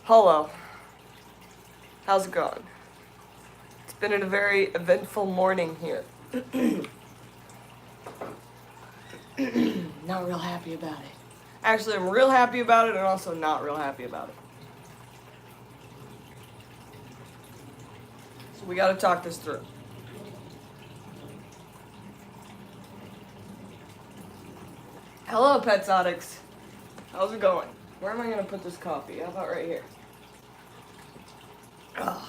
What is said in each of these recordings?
Hello. How's it going? It's been a very eventful morning here. Not real happy about it. Actually, I'm real happy about it and also not real happy about it. So we gotta talk this through. Hello, Petsotics. How's it going? Where am I gonna put this coffee? How about right here? Ugh.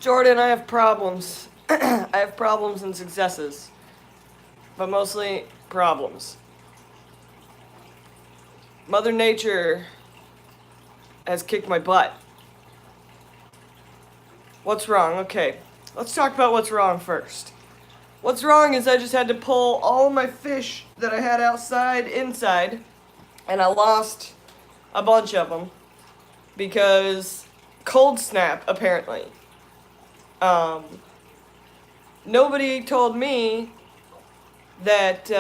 Jordan, I have problems. I have problems and successes. But mostly problems. Mother Nature has kicked my butt. What's wrong? Okay, let's talk about what's wrong first. What's wrong is I just had to pull all my fish that I had outside inside, and I lost a bunch of them because cold snap, apparently. Nobody told me that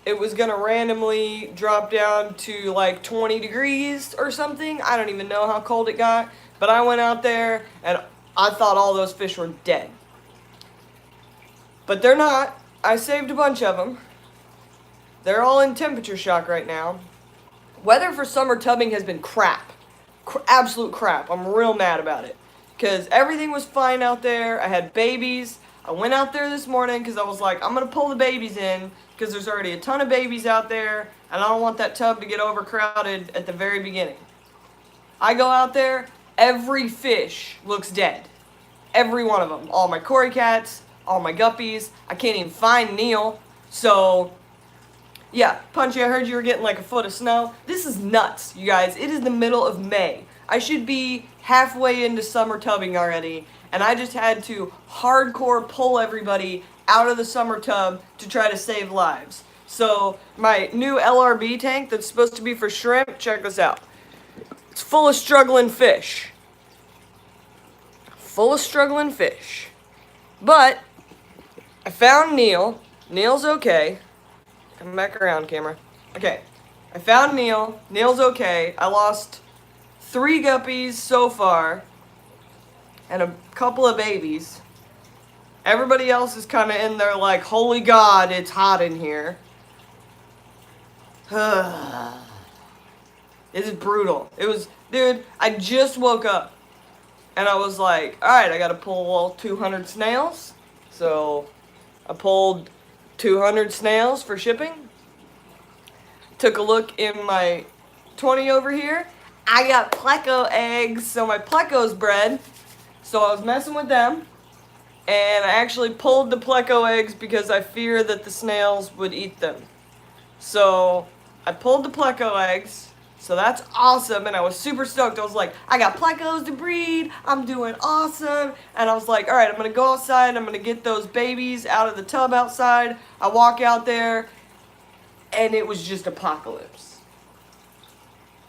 it was gonna randomly drop down to like 20 degrees or something. I don't even know how cold it got, but I went out there and I thought all those fish were dead. But they're not. I saved a bunch of them. They're all in temperature shock right now. Weather for summer tubbing has been crap. Absolute crap. I'm real mad about it. Because everything was fine out there. I had babies. I went out there this morning because I was like, I'm going to pull the babies in because there's already a ton of babies out there and I don't want that tub to get overcrowded at the very beginning. I go out there, every fish looks dead. Every one of them. All my cory cats, all my guppies. I can't even find Neil. So, yeah, Punchy, I heard you were getting like a foot of snow. This is nuts, you guys. It is the middle of May. I should be halfway into summer tubbing already, and I just had to hardcore pull everybody out of the summer tub to try to save lives. So, my new LRB tank that's supposed to be for shrimp, check this out. It's full of struggling fish. Full of struggling fish. But, I found Neil. Neil's okay. Come back around, camera. Okay. I found Neil. Neil's okay. I lost 3 guppies so far. And a couple of babies. Everybody else is kind of in there like, holy God, it's hot in here. It is brutal. It was, dude, I just woke up. And I was like, alright, I gotta pull 200 snails. So, I pulled 200 snails for shipping. Took a look in my 20 over here. I got Pleco eggs, so my Pleco's bred. So I was messing with them. And I actually pulled the Pleco eggs because I fear that the snails would eat them. So I pulled the Pleco eggs. So that's awesome, and I was super stoked. I was like, I got Plecos to breed, I'm doing awesome. And I was like, alright, I'm going to go outside, I'm going to get those babies out of the tub outside. I walk out there, and it was just apocalypse.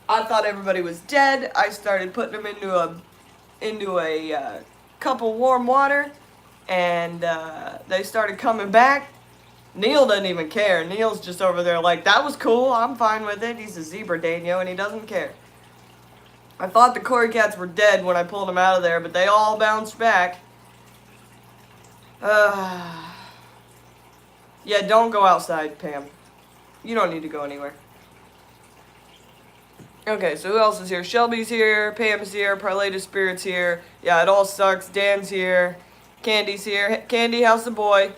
I thought everybody was dead. I started putting them into a cup of warm water, and they started coming back. Neil doesn't even care. Neil's just over there like, that was cool, I'm fine with it. He's a zebra Daniel and he doesn't care. I thought the cory cats were dead when I pulled them out of there, but they all bounced back. Yeah, don't go outside, Pam. You don't need to go anywhere. Okay, so who else is here? Shelby's here, Pam's here, Parlay to Spirit's here. Yeah, it all sucks. Dan's here. Candy's here. Candy, how's the boy?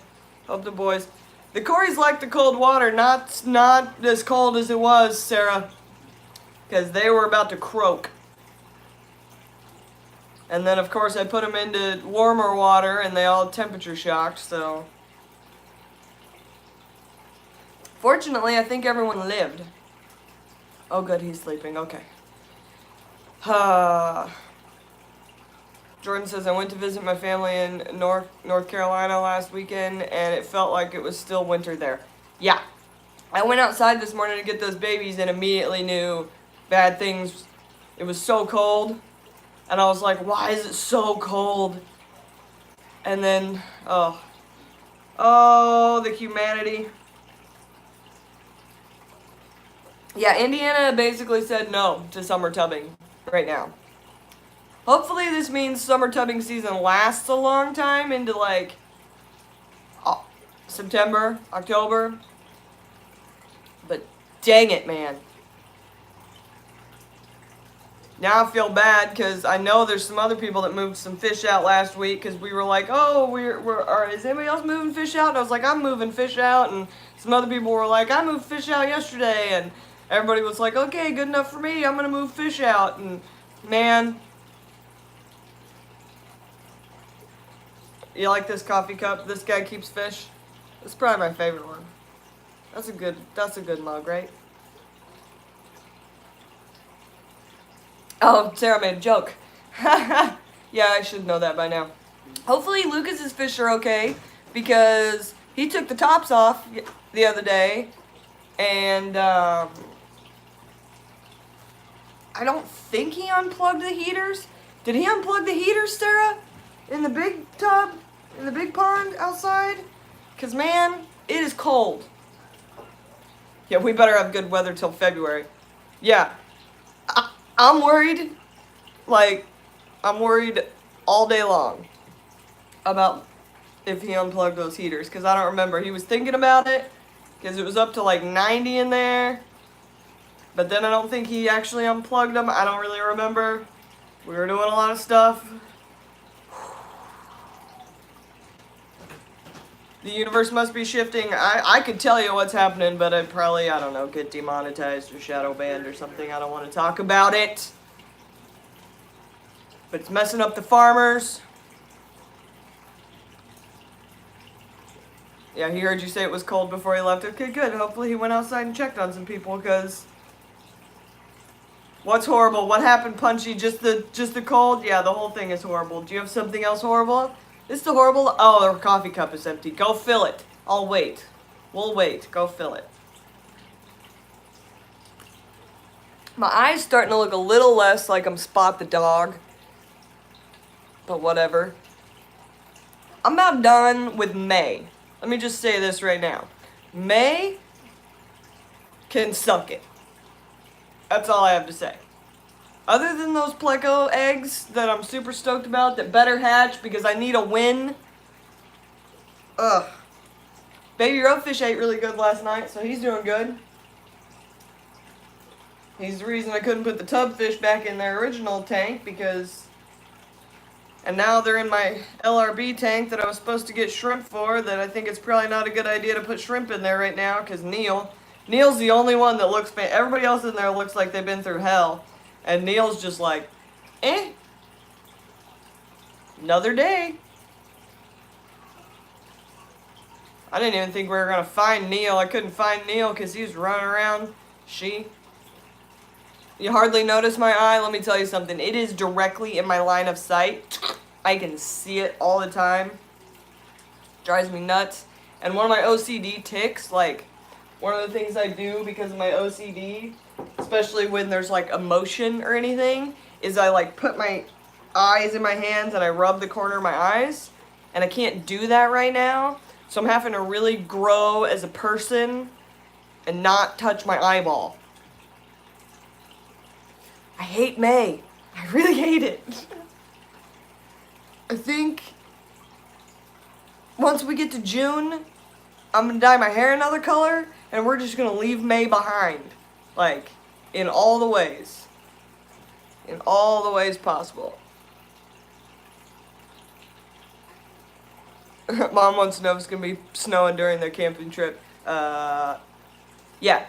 Hope the boys. The Corys like the cold water, not as cold as it was, Sarah. Because they were about to croak. And then, of course, I put them into warmer water, and they all temperature shocked, so. Fortunately, I think everyone lived. Oh, good, he's sleeping. Okay. Jordan says, I went to visit my family in North Carolina last weekend, and it felt like it was still winter there. Yeah. I went outside this morning to get those babies and immediately knew bad things. It was so cold, and I was like, why is it so cold? And then, oh, the humanity. Yeah, Indiana basically said no to summer tubbing right now. Hopefully this means summer tubbing season lasts a long time into like September, October. But dang it, man. Now I feel bad because I know there's some other people that moved some fish out last week because we were like, oh, is anybody else moving fish out? And I was like, I'm moving fish out. And some other people were like, I moved fish out yesterday. And everybody was like, okay, good enough for me. I'm going to move fish out. And man, you like this coffee cup? This guy keeps fish. It's probably my favorite one. That's a good mug, right? Oh, Sarah made a joke. Yeah, I should know that by now. Hopefully Lucas's fish are okay because he took the tops off the other day and I don't think he unplugged the heaters. Did he unplug the heaters, Sarah? In the big tub? In the big pond outside? Because, man, it is cold. Yeah, we better have good weather till February. Yeah. I'm worried, I'm worried all day long about if he unplugged those heaters, because I don't remember. He was thinking about it, because it was up to like 90 in there, but then I don't think he actually unplugged them. I don't really remember. We were doing a lot of stuff. The universe must be shifting. I could tell you what's happening, but I'd probably, I don't know, get demonetized or shadow banned or something. I don't want to talk about it. But it's messing up the farmers. Yeah, he heard you say it was cold before he left. Okay, good. Hopefully he went outside and checked on some people, because what's horrible? What happened, Punchy? Just the cold? Yeah, the whole thing is horrible. Do you have something else horrible? Is the horrible? Oh, the coffee cup is empty. Go fill it. I'll wait. We'll wait. Go fill it. My eye's starting to look a little less like I'm Spot the dog. But whatever. I'm about done with May. Let me just say this right now. May can suck it. That's all I have to say. Other than those Pleco eggs that I'm super stoked about that better hatch because I need a win. Ugh. Baby Roadfish ate really good last night, so he's doing good. He's the reason I couldn't put the tub fish back in their original tank because... And now they're in my LRB tank that I was supposed to get shrimp for, that I think it's probably not a good idea to put shrimp in there right now because Neil's the only one that looks... Everybody else in there looks like they've been through hell. And Neil's just like, another day. I didn't even think we were going to find Neil. I couldn't find Neil because he was running around. You hardly notice my eye? Let me tell you something. It is directly in my line of sight. I can see it all the time. Drives me nuts. And one of my OCD tics, like, one of the things I do because of my OCD, especially when there's like emotion or anything, is I like put my eyes in my hands and I rub the corner of my eyes, and I can't do that right now, so I'm having to really grow as a person and not touch my eyeball. I hate May. I really hate it. I think once we get to June, I'm gonna dye my hair another color, and we're just gonna leave May behind. Like, in all the ways. In all the ways possible. Mom wants to know if it's going to be snowing during their camping trip. Yeah,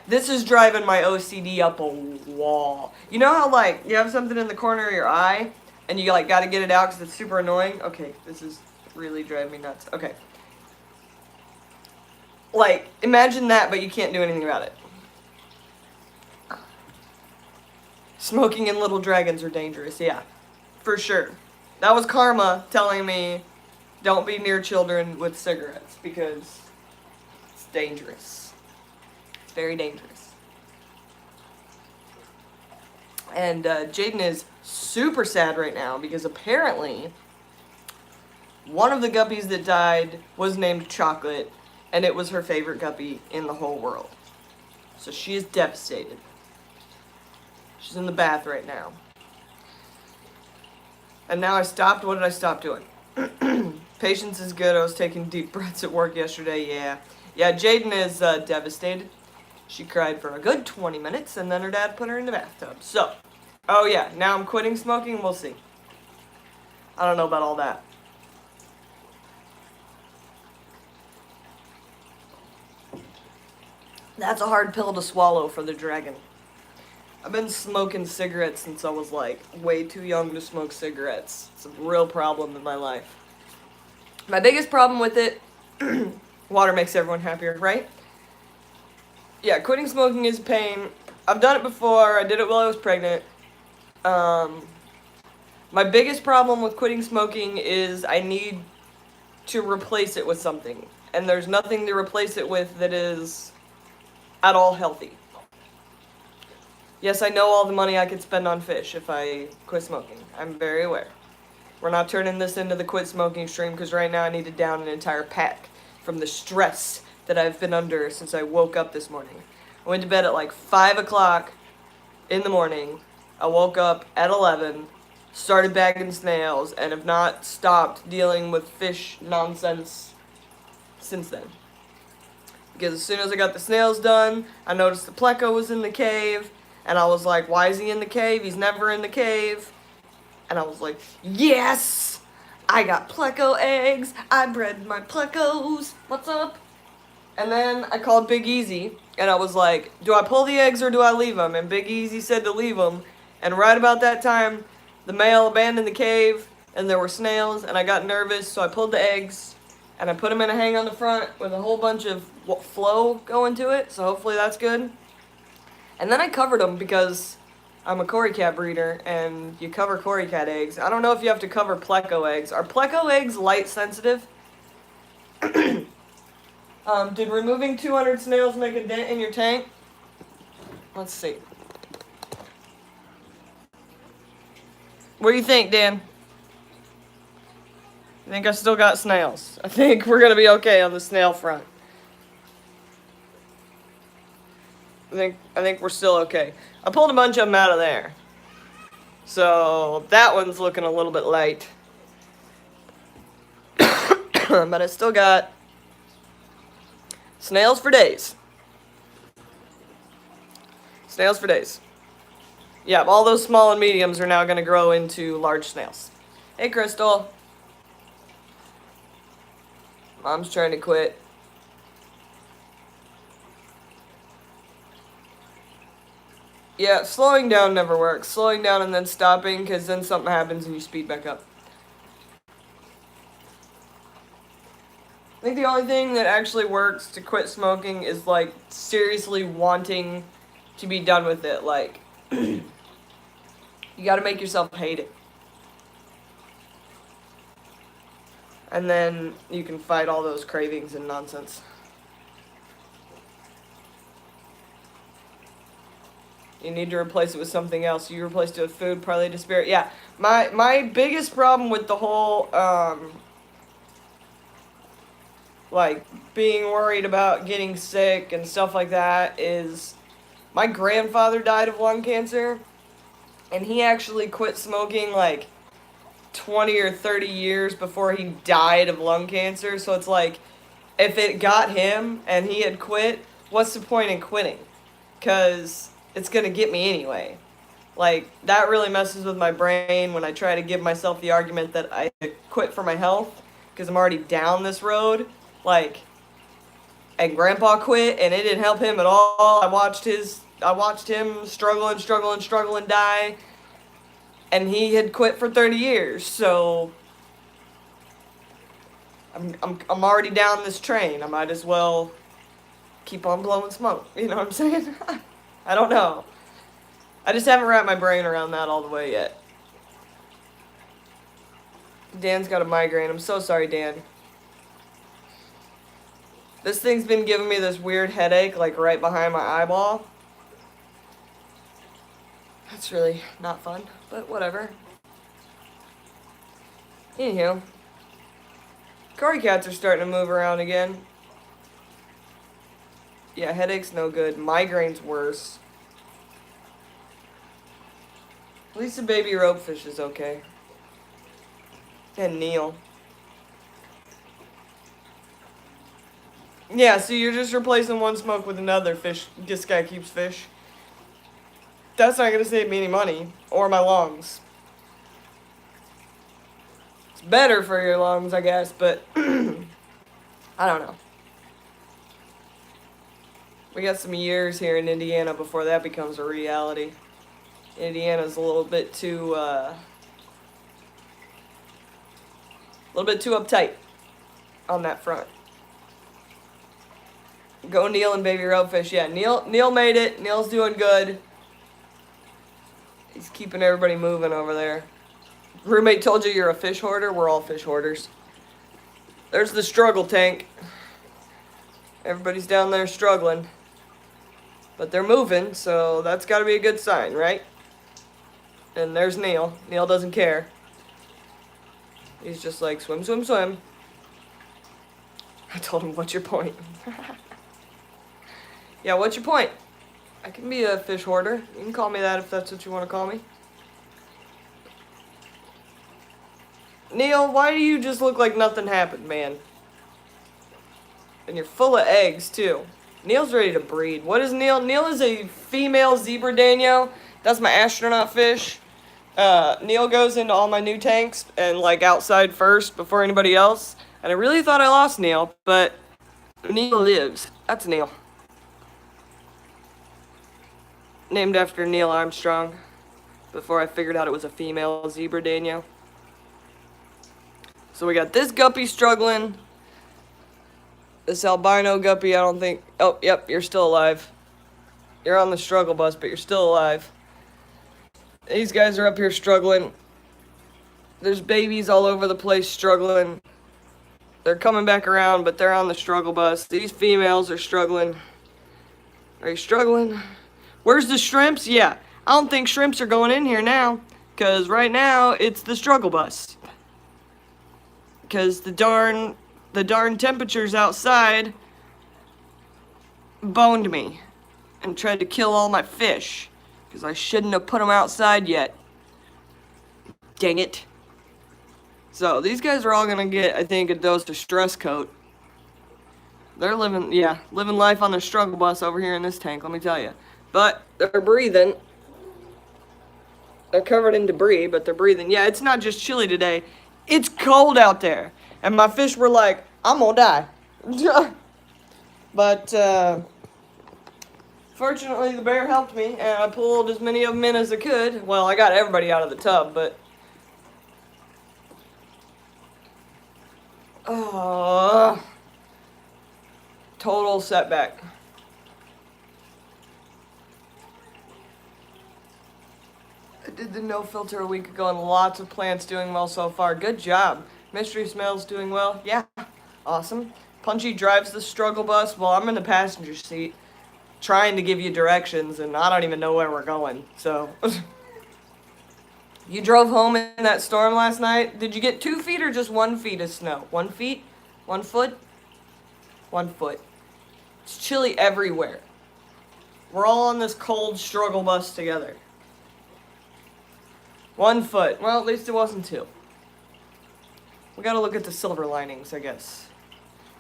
this is driving my OCD up a wall. You know how, like, you have something in the corner of your eye, and you, like, got to get it out because it's super annoying? Okay, this is really driving me nuts. Okay. Like, imagine that, but you can't do anything about it. Smoking and little dragons are dangerous, yeah. For sure. That was karma telling me don't be near children with cigarettes because it's dangerous. It's very dangerous. And Jaden is super sad right now because apparently one of the guppies that died was named Chocolate, and it was her favorite guppy in the whole world. So she is devastated. She's in the bath right now. And now I stopped. What did I stop doing? Patience is good. I was taking deep breaths at work yesterday. Yeah. Yeah, Jaden is devastated. She cried for a good 20 minutes, and then her dad put her in the bathtub. So, oh yeah, now I'm quitting smoking. We'll see. I don't know about all that. That's a hard pill to swallow for the dragon. I've been smoking cigarettes since I was like way too young to smoke cigarettes. It's a real problem in my life. My biggest problem with it, water makes everyone happier, right? Yeah, quitting smoking is a pain. I've done it before. I did it while I was pregnant. My biggest problem with quitting smoking is I need to replace it with something. And there's nothing to replace it with that is at all healthy. Yes, I know all the money I could spend on fish if I quit smoking. I'm very aware. We're not turning this into the quit smoking stream because right now I need to down an entire pack from the stress that I've been under since I woke up this morning. I went to bed at like 5 o'clock in the morning. I woke up at 11, started bagging snails, and have not stopped dealing with fish nonsense since then. Because as soon as I got the snails done, I noticed the Pleco was in the cave, and I was like, why is he in the cave? He's never in the cave. And I was like, yes! I got Pleco eggs. I bred my Plecos. What's up? And then I called Big Easy, and I was like, do I pull the eggs or do I leave them? And Big Easy said to leave them. And right about that time, the male abandoned the cave, and there were snails, and I got nervous, so I pulled the eggs, and I put them in a hang on the front with a whole bunch of flow going to it, so hopefully that's good. And then I covered them because I'm a Cory cat breeder, and you cover Cory cat eggs. I don't know if you have to cover Pleco eggs. Are Pleco eggs light sensitive? Did removing 200 snails make a dent in your tank? Let's see. What do you think, Dan? I think I still got snails. I think we're going to be okay on the snail front. I think we're still okay. I pulled a bunch of them out of there. So that one's looking a little bit light. But I still got snails for days. Snails for days. Yeah, all those small and mediums are now going to grow into large snails. Hey, Crystal. Mom's trying to quit. Yeah, slowing down never works. Slowing down and then stopping, because then something happens and you speed back up. I think the only thing that actually works to quit smoking is, like, seriously wanting to be done with it. Like, you gotta make yourself hate it. And then you can fight all those cravings and nonsense. You need to replace it with something else. You replaced it with food, partly to spirit. Yeah, my biggest problem with the whole, like, being worried about getting sick and stuff like that is my grandfather died of lung cancer, and he actually quit smoking, like, 20 or 30 years before he died of lung cancer. So it's like, if it got him and he had quit, what's the point in quitting? Because it's going to get me anyway. Like, that really messes with my brain when I try to give myself the argument that I quit for my health because I'm already down this road. Like, and Grandpa quit and it didn't help him at all. I watched him struggle and die. And he had quit for 30 years, so I'm already down this train. I might as well keep on blowing smoke. You know what I'm saying? I don't know. I just haven't wrapped my brain around that all the way yet. Dan's got a migraine. I'm so sorry, Dan. This thing's been giving me this weird headache, like right behind my eyeball. That's really not fun, but whatever. Anywho, Cory cats are starting to move around again. Yeah, headache's no good. Migraine's worse. At least the baby ropefish is okay. And Neil. Yeah, so you're just replacing one smoke with another fish. This guy keeps fish. That's not gonna save me any money. Or my lungs. It's better for your lungs, I guess, but I don't know. We got some years here in Indiana before that becomes a reality. Indiana's a little bit too uptight on that front. Go Neil and baby ropefish. Yeah, Neil made it. Neil's doing good. He's keeping everybody moving over there. Roommate told you you're a fish hoarder. We're all fish hoarders. There's the struggle tank. Everybody's down there struggling. But they're moving, so that's got to be a good sign, right? And there's Neil. Neil doesn't care. He's just like, swim, swim, swim. I told him, what's your point? Yeah, what's your point? I can be a fish hoarder. You can call me that if that's what you want to call me. Neil, why do you just look like nothing happened, man? And you're full of eggs, too. Neil's ready to breed. What is Neil? Neil is a female zebra Daniel. That's my astronaut fish. Neil goes into all my new tanks and like outside first before anybody else. And I really thought I lost Neil, but Neil lives. That's Neil. Named after Neil Armstrong. Before I figured out it was a female zebra Daniel. So we got this guppy struggling. This albino guppy, I don't think... Oh, yep, you're still alive. You're on the struggle bus, but you're still alive. These guys are up here struggling. There's babies all over the place struggling. They're coming back around, but they're on the struggle bus. These females are struggling. Are you struggling? Where's the shrimps? Yeah, I don't think shrimps are going in here now. Because right now, it's the struggle bus. Because the darn temperatures outside boned me and tried to kill all my fish because I shouldn't have put them outside yet. Dang it. So these guys are all gonna get, I think, a dose of stress coat. They're living life on their struggle bus over here in this tank, let me tell you. But they're breathing. They're covered in debris, but they're breathing. Yeah, it's not just chilly today. It's cold out there. And my fish were like, I'm gonna die. But, fortunately the bear helped me, and I pulled as many of them in as I could. Well, I got everybody out of the tub, but... total setback. I did the no filter a week ago, and lots of plants doing well so far. Good job. Mystery Smells doing well. Yeah, awesome. Punchy drives the struggle bus while I'm in the passenger seat trying to give you directions, and I don't even know where we're going. So, you drove home in that storm last night. Did you get 2 feet or just 1 feet of snow? 1 feet? 1 foot? 1 foot. It's chilly everywhere. We're all on this cold struggle bus together. 1 foot. Well, at least it wasn't 2. We gotta look at the silver linings, I guess.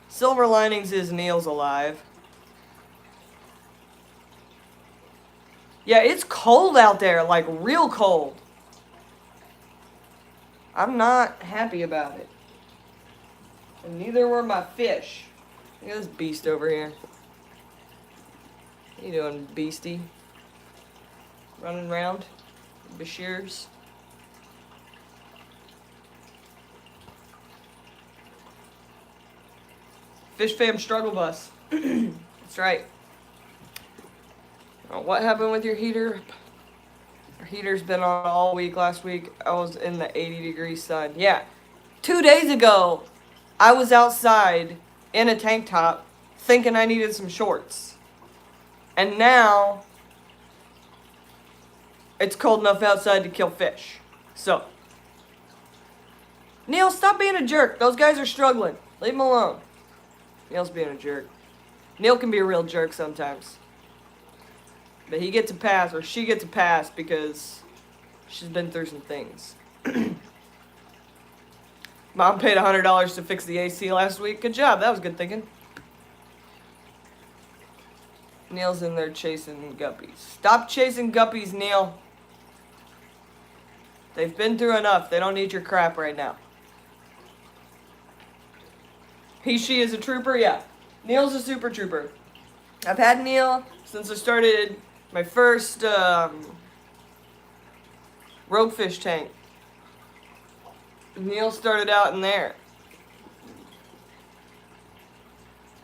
Silver linings is Neil's alive. Yeah, it's cold out there, like real cold. I'm not happy about it. And neither were my fish. Look at this beast over here. What you doing, beastie? Running around? Bashirs? Fish fam struggle bus. That's right. Oh, what happened with your heater? Our heater's been on all week. Last week I was in the 80-degree sun. Yeah. 2 days ago, I was outside in a tank top thinking I needed some shorts. And now, it's cold enough outside to kill fish. So, Neil, stop being a jerk. Those guys are struggling. Leave them alone. Neil's being a jerk. Neil can be a real jerk sometimes. But he gets a pass, or she gets a pass, because She's been through some things. Mom paid $100 to fix the AC last week. Good job. That was good thinking. Neil's in there chasing guppies. Stop chasing guppies, Neil. They've been through enough. They don't need your crap right now. She is a trooper? Yeah. Neil's a super trooper. I've had Neil since I started my first ropefish tank. Neil started out in there.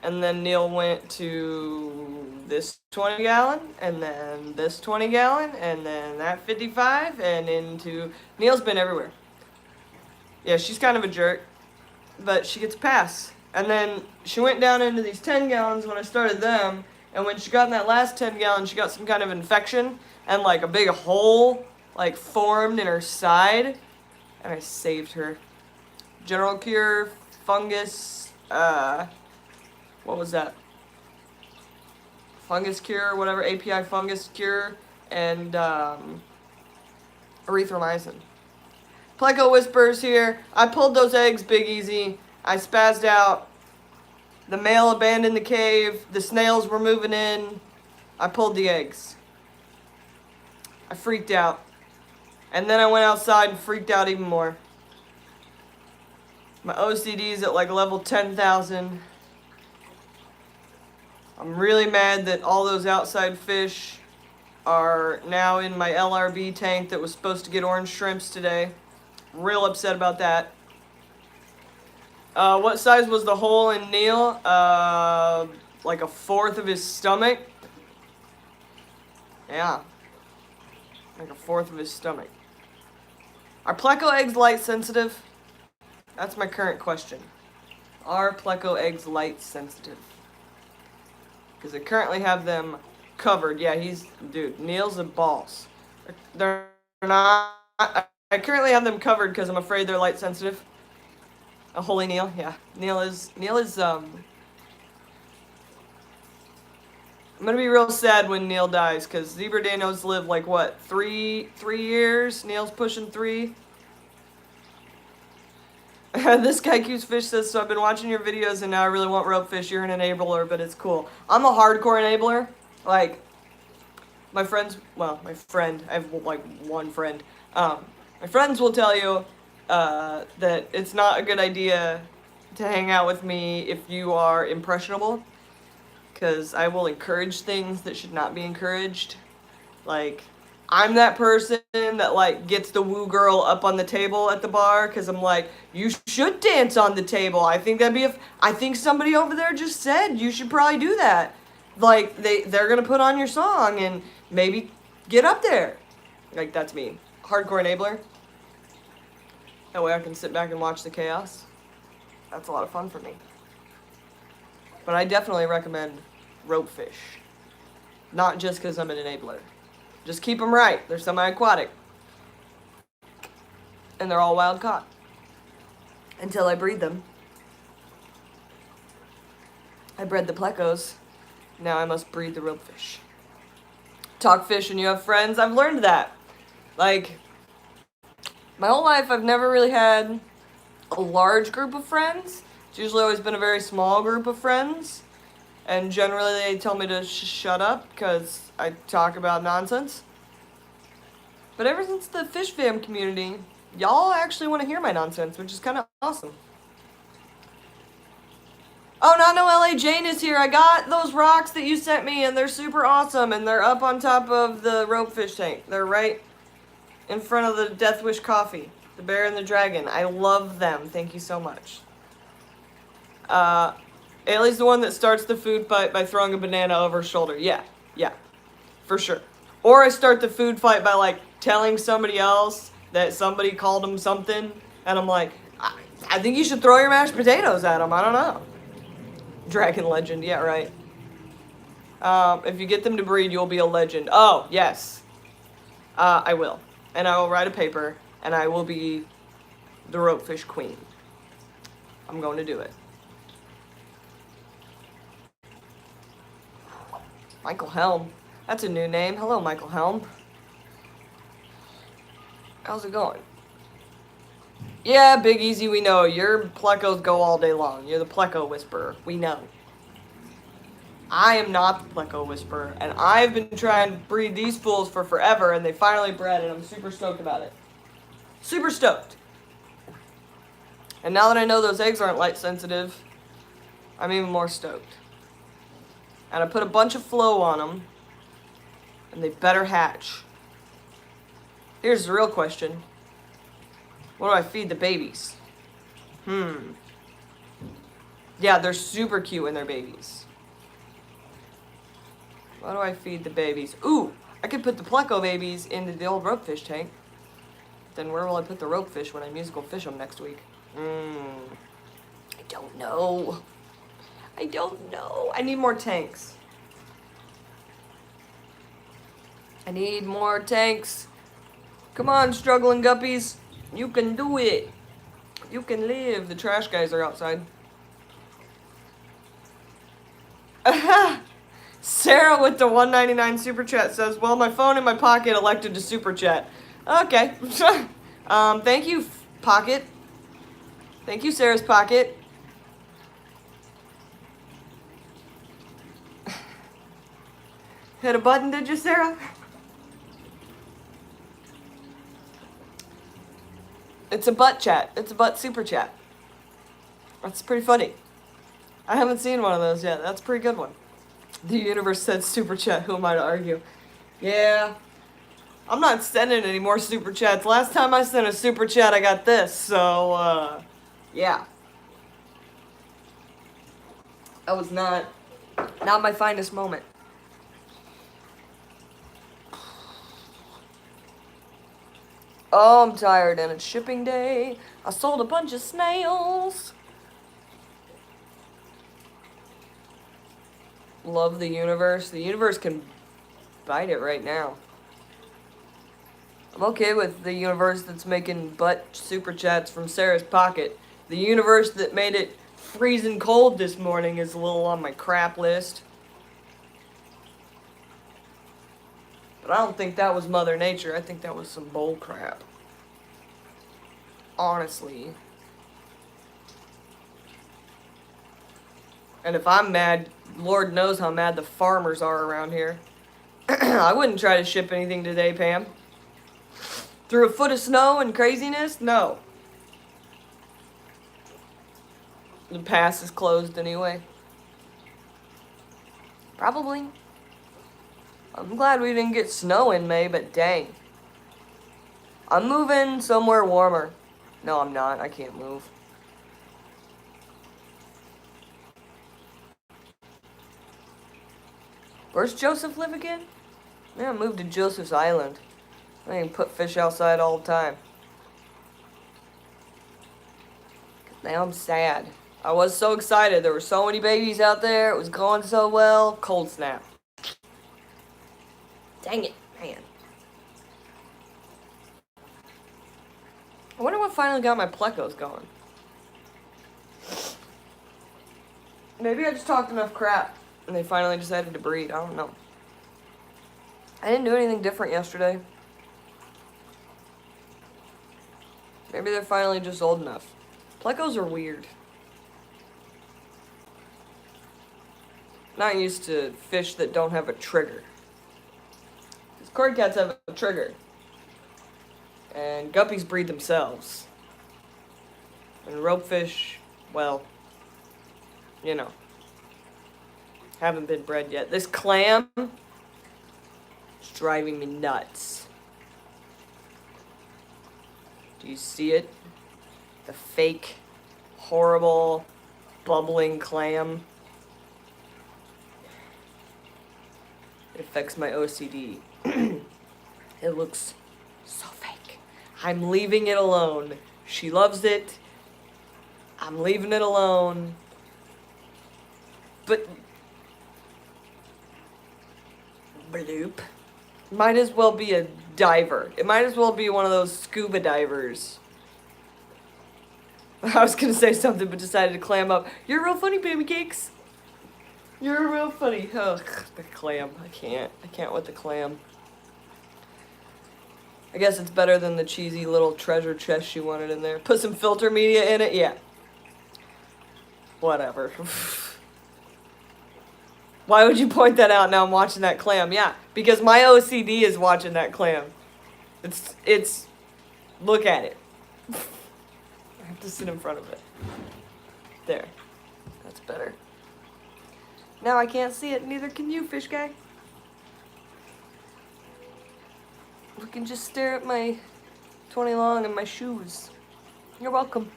And then Neil went to this 20 gallon, and then this 20 gallon, and then that 55, and into... Neil's been everywhere. Yeah, she's kind of a jerk, but she gets a pass. And then she went down into these 10 gallons when I started them, and when she got in that last 10 gallon, she got some kind of infection, and like a big hole like formed in her side, and I saved her. General cure, fungus, what was that? Fungus cure, whatever, API fungus cure, and erythromycin. Pleco Whispers here. I pulled those eggs, Big Easy. I spazzed out. The male abandoned the cave. The snails were moving in. I pulled the eggs. I freaked out. And then I went outside and freaked out even more. My OCD's at like level 10,000. I'm really mad that all those outside fish are now in my LRB tank that was supposed to get orange shrimps today. Real upset about that. What size was the hole in Neil? Like a fourth of his stomach. Yeah. Like a fourth of his stomach. Are Pleco eggs light sensitive? That's my current question. Are Pleco eggs light sensitive? Because I currently have them covered. Yeah, dude, Neil's a boss. They're not, I currently have them covered because I'm afraid they're light sensitive. A holy Neil, yeah. Neil is, I'm gonna be real sad when Neil dies, because Zebra Danos live like, what, three years? Neil's pushing 3. This guy Q's Fish says, so I've been watching your videos and now I really want rope fish. You're an enabler, but it's cool. I'm a hardcore enabler. Like, my friends, well, my friend, I have like one friend. My friends will tell you that it's not a good idea to hang out with me if you are impressionable. Because I will encourage things that should not be encouraged. Like, I'm that person that, like, gets the woo girl up on the table at the bar, because I'm like, you should dance on the table. I think that'd be I think somebody over there just said you should probably do that. Like, they're gonna put on your song and maybe get up there. Like, that's me. Hardcore enabler. That way I can sit back and watch the chaos. That's a lot of fun for me. But I definitely recommend rope fish. Not just because I'm an enabler. Just keep them right. They're semi-aquatic. And they're all wild caught. Until I breed them. I bred the plecos. Now I must breed the rope fish. Talk fish and you have friends. I've learned that. Like, my whole life I've never really had a large group of friends. It's usually always been a very small group of friends. And generally they tell me to shut up because I talk about nonsense. But ever since the Fish Fam community, y'all actually want to hear my nonsense, which is kind of awesome. Oh, not no LA Jane is here. I got those rocks that you sent me and they're super awesome and they're up on top of the rope fish tank. They're right in front of the Death Wish coffee. The Bear and the Dragon. I love them. Thank you so much. Ailey's the one that starts the food fight by throwing a banana over her shoulder. Yeah, for sure. Or I start the food fight by, like, telling somebody else that somebody called them something, and I'm like, I think you should throw your mashed potatoes at them. I don't know. Dragon legend. Yeah, right. If you get them to breed, you'll be a legend. Oh, yes. I will. And I will write a paper, and I will be the ropefish queen. I'm going to do it. Michael Helm. That's a new name. Hello, Michael Helm. How's it going? Yeah, Big Easy, we know. Your Plecos go all day long. You're the Pleco Whisperer. We know. I am not the Pleco Whisperer, and I've been trying to breed these fools for forever, and they finally bred, and I'm super stoked about it. Super stoked. And now that I know those eggs aren't light sensitive, I'm even more stoked. And I put a bunch of flow on them, and they better hatch. Here's the real question. What do I feed the babies? Yeah, they're super cute when they're babies. What do I feed the babies? Ooh, I could put the Pleco babies into the old rope fish tank. Then where will I put the rope fish when I musical fish them next week? I don't know. I don't know. I need more tanks. I need more tanks. Come on, struggling guppies. You can do it. You can live. The trash guys are outside. Sarah with the $1.99 super chat says, well, my phone in my pocket elected to super chat. Okay. Thank you, Pocket. Thank you, Sarah's Pocket. Hit a button, did you, Sarah? It's a butt chat. It's a butt super chat. That's pretty funny. I haven't seen one of those yet. That's a pretty good one. The universe said super chat. Who am I to argue? Yeah. I'm not sending any more super chats. Last time I sent a super chat, I got this. So, yeah. That was not my finest moment. Oh, I'm tired and it's shipping day. I sold a bunch of snails. Love the universe. The universe can bite it right now. I'm okay with the universe that's making butt super chats from Sarah's Pocket. The universe that made it freezing cold this morning is a little on my crap list. But I don't think that was Mother Nature. I think that was some bull crap. Honestly. And if I'm mad, Lord knows how mad the farmers are around here. I wouldn't try to ship anything today, Pam. Through a foot of snow and craziness? No. The pass is closed anyway. Probably. I'm glad we didn't get snow in May, but dang. I'm moving somewhere warmer. No, I'm not. I can't move. Where's Joseph live again? Yeah, I moved to Joseph's Island. I can put fish outside all the time. Now I'm sad. I was so excited. There were so many babies out there. It was going so well. Cold snap. Dang it, man. I wonder what finally got my Plecos going. Maybe I just talked enough crap and they finally decided to breed. I don't know. I didn't do anything different yesterday. Maybe they're finally just old enough. Plecos are weird. Not used to fish that don't have a trigger. Because cord cats have a trigger. And guppies breed themselves. And ropefish, well, you know, haven't been bred yet. This clam is driving me nuts. Do you see it? The fake, horrible, bubbling clam. It affects my OCD. It looks so fake. I'm leaving it alone. She loves it. I'm leaving it alone. But bloop. Might as well be a diver. It might as well be one of those scuba divers. I was gonna say something but decided to clam up. You're real funny, baby cakes. You're real funny. Ugh, the clam. I can't with the clam. I guess it's better than the cheesy little treasure chest she wanted in there. Put some filter media in it? Yeah. Whatever. Why would you point that out now I'm watching that clam? Yeah, because my OCD is watching that clam. It's, look at it. I have to sit in front of it. There. That's better. Now I can't see it, neither can you, fish guy. We can just stare at my 20 long and my shoes. You're welcome.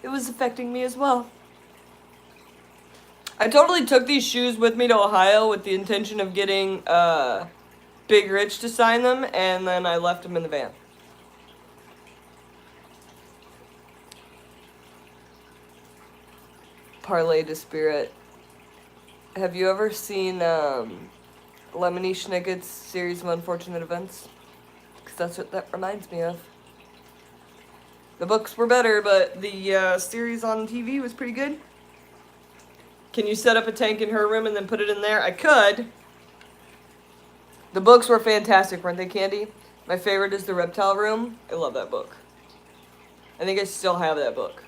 It was affecting me as well. I totally took these shoes with me to Ohio with the intention of getting Big Rich to sign them, and then I left them in the van. Parlay to Spirit. Have you ever seen Lemony Snicket's Series of Unfortunate Events? Because that's what that reminds me of. The books were better, but the series on TV was pretty good. Can you set up a tank in her room and then put it in there? I could. The books were fantastic, weren't they, Candy? My favorite is The Reptile Room. I love that book. I think I still have that book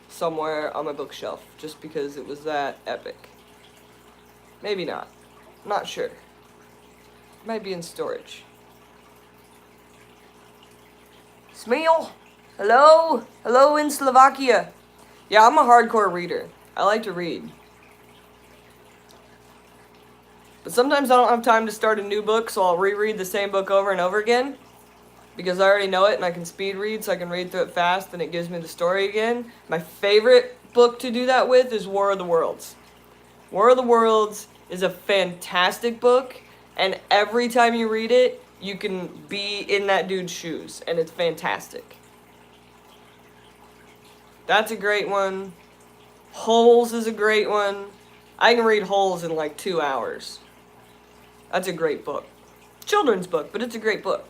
somewhere on my bookshelf, just because it was that epic. Maybe not. Not sure. It might be in storage. Smile! Hello? Hello in Slovakia. Yeah, I'm a hardcore reader. I like to read. But sometimes I don't have time to start a new book, so I'll reread the same book over and over again. Because I already know it and I can speed read, so I can read through it fast and it gives me the story again. My favorite book to do that with is War of the Worlds. War of the Worlds is a fantastic book, and every time you read it, you can be in that dude's shoes, and it's fantastic. That's a great one. Holes is a great one. I can read Holes in like 2 hours. That's a great book. Children's book, but it's a great book.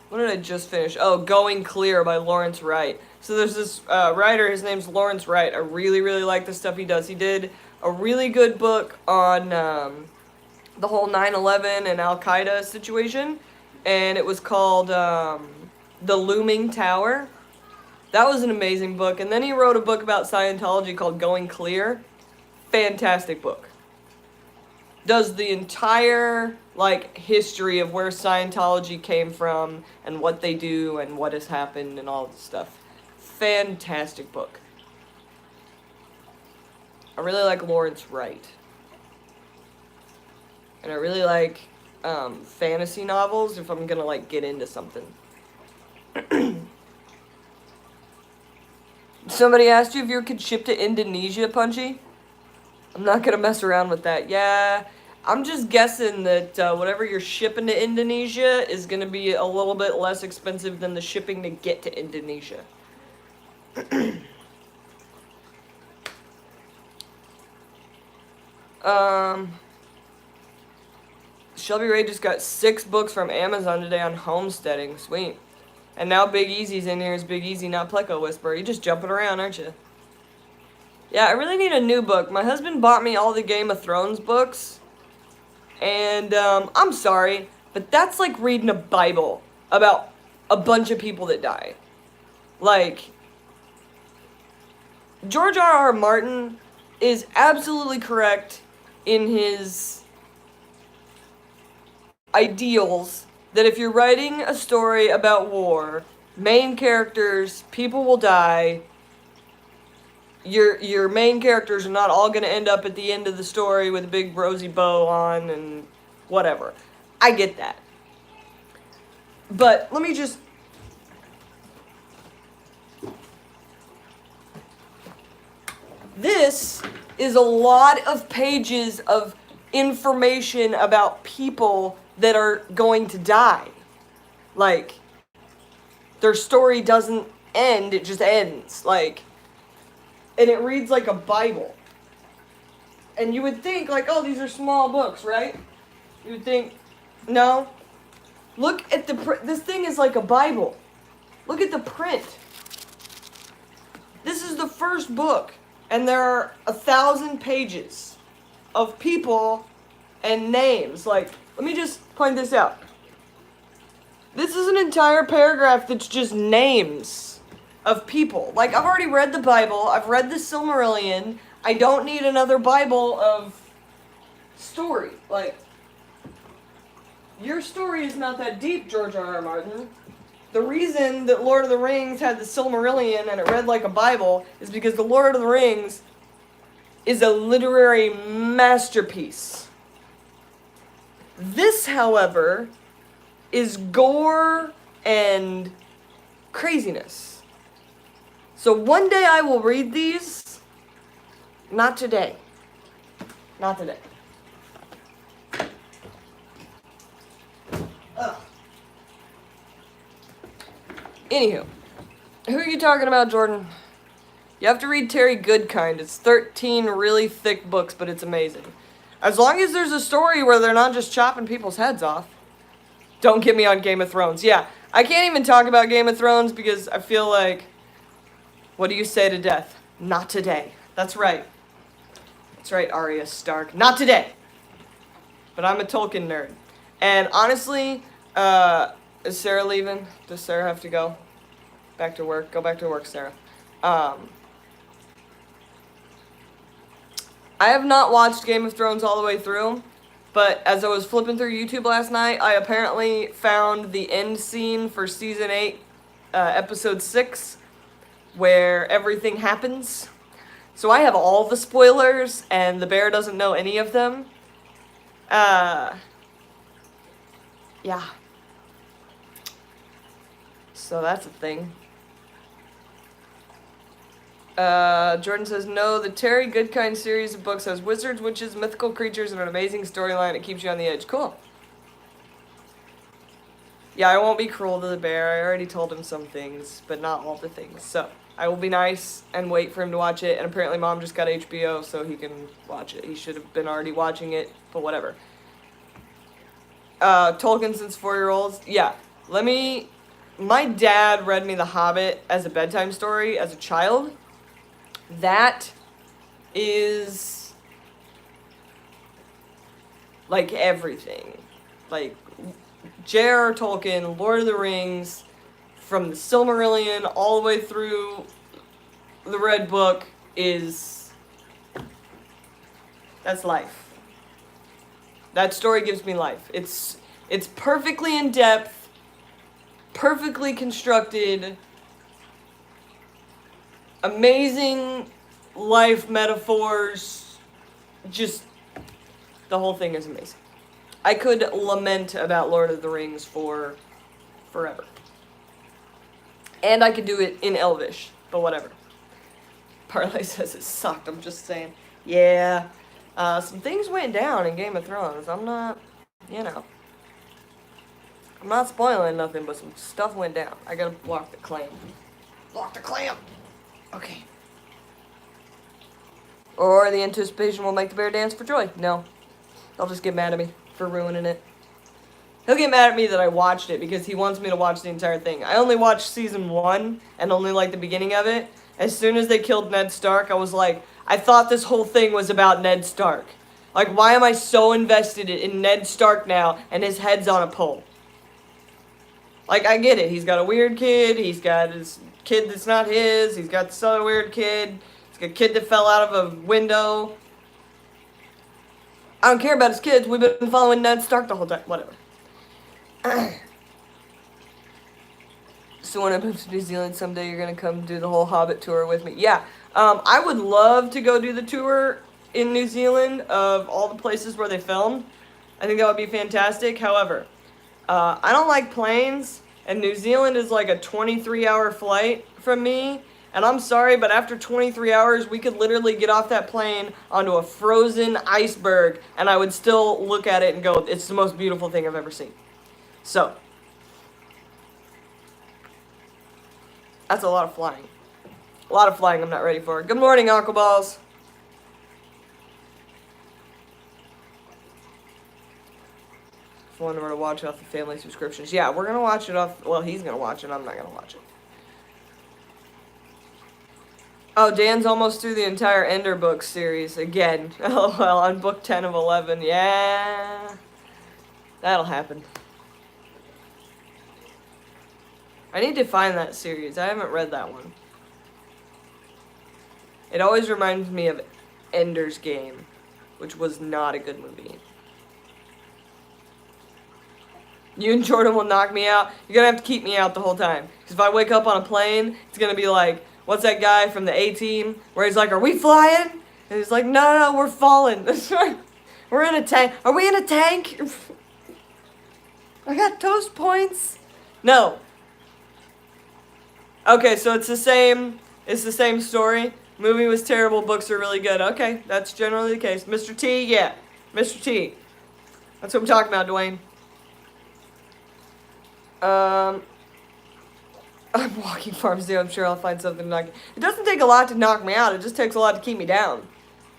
What did I just finish? Oh, Going Clear by Lawrence Wright. So there's this writer, his name's Lawrence Wright. I really, really like the stuff he does. He did a really good book on the whole 9/11 and Al-Qaeda situation, and it was called The Looming Tower. That was an amazing book. And then he wrote a book about Scientology called Going Clear. Fantastic book. Does the entire history of where Scientology came from and what they do and what has happened and all this stuff. Fantastic book. I really like Lawrence Wright. And I really like fantasy novels if I'm gonna get into something. Somebody asked you if you could ship to Indonesia, Punchy? I'm not gonna mess around with that. Yeah, I'm just guessing that whatever you're shipping to Indonesia is gonna be a little bit less expensive than the shipping to get to Indonesia. Shelby Ray just got 6 books from Amazon today on homesteading. Sweet. And now Big Easy's in here as Big Easy, not Pleco Whisperer. You're just jumping around, aren't you? Yeah, I really need a new book. My husband bought me all the Game of Thrones books. And, I'm sorry, but that's like reading a Bible about a bunch of people that die. George R.R. Martin is absolutely correct in his ideals that if you're writing a story about war, main characters, people will die. Your main characters are not all going to end up at the end of the story with a big rosy bow on and whatever. I get that. But let me just... This is a lot of pages of information about people that are going to die. Their story doesn't end, it just ends. And it reads like a Bible. And you would think, oh, these are small books, right? You would think, no. Look at this thing is like a Bible. Look at the print. This is the first book. And there are 1,000 pages of people and names. Like, let me just point this out. This is an entire paragraph that's just names of people. Like, I've already read the Bible. I've read the Silmarillion. I don't need another Bible of story. Like, your story is not that deep, George R.R. Martin. The reason that Lord of the Rings had the Silmarillion and it read like a Bible is because the Lord of the Rings is a literary masterpiece. This, however, is gore and craziness. So one day I will read these. Not today. Not today. Ugh. Anywho, who are you talking about, Jordan? You have to read Terry Goodkind. It's 13 really thick books, but it's amazing. As long as there's a story where they're not just chopping people's heads off. Don't get me on Game of Thrones. Yeah, I can't even talk about Game of Thrones because I feel like, what do you say to death? Not today. That's right. That's right, Arya Stark. Not today. But I'm a Tolkien nerd. And honestly, is Sarah leaving? Does Sarah have to go back to work? Go back to work, Sarah. I have not watched Game of Thrones all the way through, but as I was flipping through YouTube last night, I apparently found the end scene for Season 8, Episode 6, where everything happens. So I have all the spoilers, and the bear doesn't know any of them. Yeah. So that's a thing. Jordan says, no, the Terry Goodkind series of books has wizards, witches, mythical creatures, and an amazing storyline. It keeps you on the edge. Cool. Yeah, I won't be cruel to the bear. I already told him some things, but not all the things. So, I will be nice and wait for him to watch it. And apparently Mom just got HBO, so he can watch it. He should have been already watching it, but whatever. Tolkien since 4-year-olds. Yeah, my dad read me The Hobbit as a bedtime story as a child. That is like everything. Like J.R.R. Tolkien, Lord of the Rings, from the Silmarillion all the way through the Red Book that's life. That story gives me life. It's perfectly in depth, perfectly constructed, amazing life metaphors. Just, the whole thing is amazing. I could lament about Lord of the Rings for forever. And I could do it in Elvish, but whatever. Parlay says it sucked, I'm just saying. Yeah, some things went down in Game of Thrones. I'm not spoiling nothing, but some stuff went down. I gotta block the clam. Block the clam! Okay. Or the anticipation will make the bear dance for joy. No. He'll just get mad at me for ruining it. He'll get mad at me that I watched it because he wants me to watch the entire thing. I only watched season 1 and only like the beginning of it. As soon as they killed Ned Stark, I was like, I thought this whole thing was about Ned Stark. Like, why am I so invested in Ned Stark now and his head's on a pole? Like, I get it. He's got a weird kid. He's got his kid that's not his. He's got this other weird kid. He's got a kid that fell out of a window. I don't care about his kids. We've been following Ned Stark the whole time. Whatever. So when I move to New Zealand someday, you're going to come do the whole Hobbit tour with me. Yeah. I would love to go do the tour in New Zealand of all the places where they filmed. I think that would be fantastic. However, I don't like planes, and New Zealand is like a 23-hour flight from me. And I'm sorry, but after 23 hours, we could literally get off that plane onto a frozen iceberg, and I would still look at it and go, it's the most beautiful thing I've ever seen. So, that's a lot of flying. A lot of flying I'm not ready for. Good morning, Aquaballs. Just wanted to watch it off the family subscriptions. Yeah, we're going to watch it off. Well, he's going to watch it. I'm not going to watch it. Oh, Dan's almost through the entire Ender book series again. Oh, well, on book 10 of 11. Yeah. That'll happen. I need to find that series. I haven't read that one. It always reminds me of Ender's Game, which was not a good movie. You and Jordan will knock me out. You're going to have to keep me out the whole time. Because if I wake up on a plane, it's going to be like, what's that guy from the A-Team? Where he's like, are we flying? And he's like, no, we're falling. We're in a tank. Are we in a tank? I got toast points. No. Okay, so it's the same story. Movie was terrible, books are really good. Okay, that's generally the case. Mr. T, yeah. Mr. T. That's what I'm talking about, Dwayne. I'm walking Farms Day. I'm sure I'll find something to knock. It doesn't take a lot to knock me out. It just takes a lot to keep me down.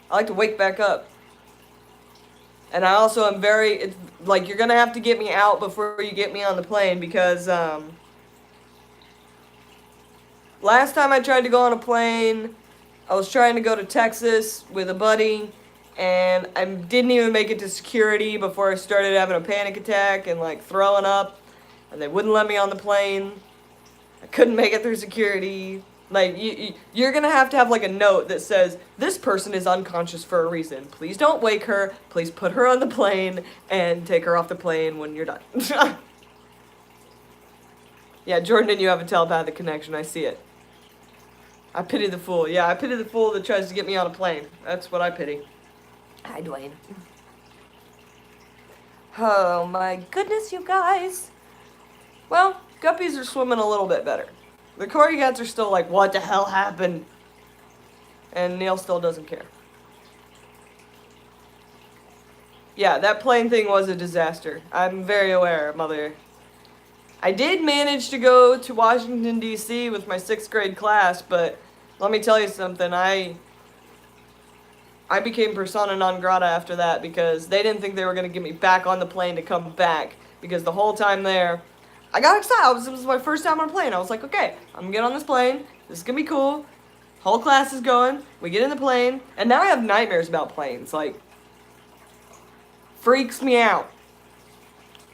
I like to wake back up. And I also am very, it's like, you're going to have to get me out before you get me on the plane because, last time I tried to go on a plane, I was trying to go to Texas with a buddy, and I didn't even make it to security before I started having a panic attack and, like, throwing up, and they wouldn't let me on the plane. I couldn't make it through security. Like, you're going to have, like, a note that says, this person is unconscious for a reason. Please don't wake her. Please put her on the plane and take her off the plane when you're done. Yeah, Jordan and you have a telepathic connection. I see it. I pity the fool. Yeah, I pity the fool that tries to get me on a plane. That's what I pity. Hi, Dwayne. Oh, my goodness, you guys. Well, guppies are swimming a little bit better. The corgi cats are still like, what the hell happened? And Neil still doesn't care. Yeah, that plane thing was a disaster. I'm very aware, Mother. I did manage to go to Washington, D.C. with my 6th grade class, but let me tell you something. I became persona non grata after that because they didn't think they were going to get me back on the plane to come back because the whole time there, I got excited. It was my first time on a plane. I was like, okay, I'm going to get on this plane. This is going to be cool. Whole class is going. We get in the plane. And now I have nightmares about planes. Like, freaks me out.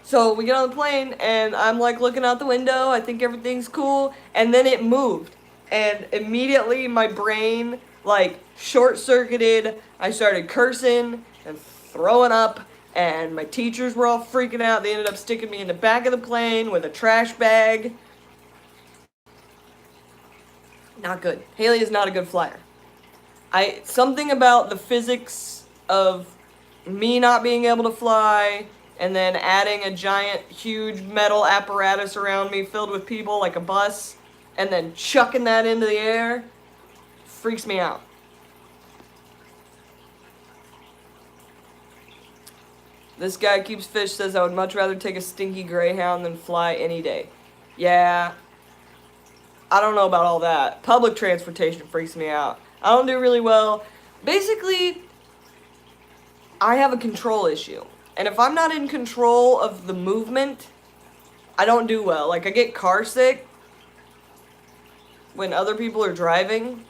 So we get on the plane, and I'm, like, looking out the window. I think everything's cool. And then it moved. And immediately my brain, like, short-circuited. I started cursing and throwing up. And my teachers were all freaking out. They ended up sticking me in the back of the plane with a trash bag. Not good. Haley is not a good flyer. Something about the physics of me not being able to fly and then adding a giant, huge metal apparatus around me filled with people like a bus and then chucking that into the air freaks me out. This guy keeps fish says I would much rather take a stinky Greyhound than fly any day. Yeah, I don't know about all that. Public transportation freaks me out. I don't do really well. Basically, I have a control issue. And if I'm not in control of the movement, I don't do well. Like, I get car sick when other people are driving.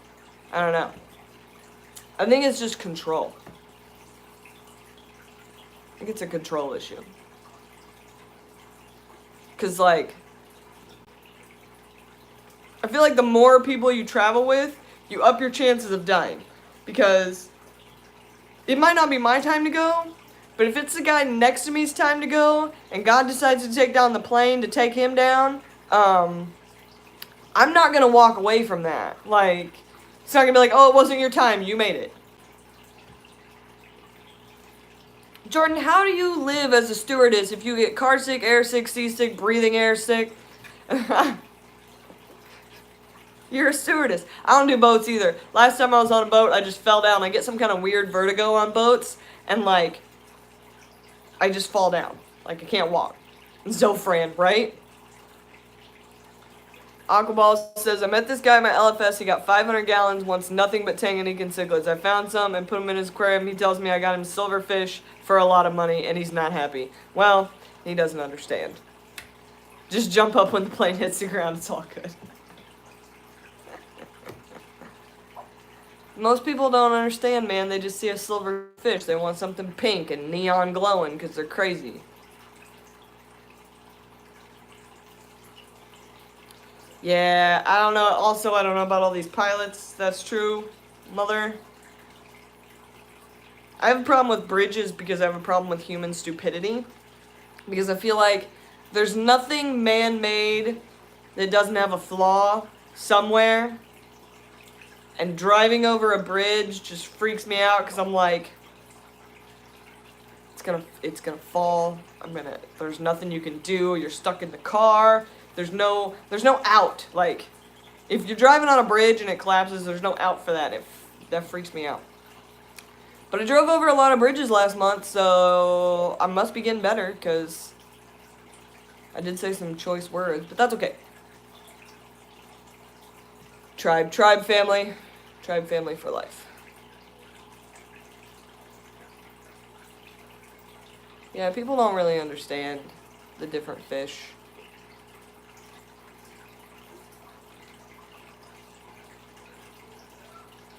I don't know. I think it's just control. I think it's a control issue. Because, like, I feel like the more people you travel with, you up your chances of dying. Because it might not be my time to go, but if it's the guy next to me's time to go, and God decides to take down the plane to take him down, I'm not going to walk away from that. Like, it's not going to be like, oh, it wasn't your time, you made it. Jordan, how do you live as a stewardess if you get car sick, air sick, seasick, breathing air sick? You're a stewardess. I don't do boats either. Last time I was on a boat, I just fell down. I get some kind of weird vertigo on boats, and, like, I just fall down. Like, I can't walk. Zofran, right? Aquaball says, I met this guy at my LFS. He got 500 gallons, wants nothing but Tanganyika and cichlids. I found some and put them in his aquarium. He tells me I got him silverfish for a lot of money, and he's not happy. Well, he doesn't understand. Just jump up when the plane hits the ground. It's all good. Most people don't understand, man. They just see a silver fish. They want something pink and neon glowing because they're crazy. Yeah, I don't know. Also, I don't know about all these pilots. That's true, mother. I have a problem with bridges because I have a problem with human stupidity. Because I feel like there's nothing man-made that doesn't have a flaw somewhere. And driving over a bridge just freaks me out because I'm like, it's gonna fall. There's nothing you can do. You're stuck in the car. There's no out. Like, if you're driving on a bridge and it collapses, there's no out for that. That freaks me out. But I drove over a lot of bridges last month, so I must be getting better, because I did say some choice words, but that's okay. Tribe family. Tribe family for life. Yeah, people don't really understand the different fish.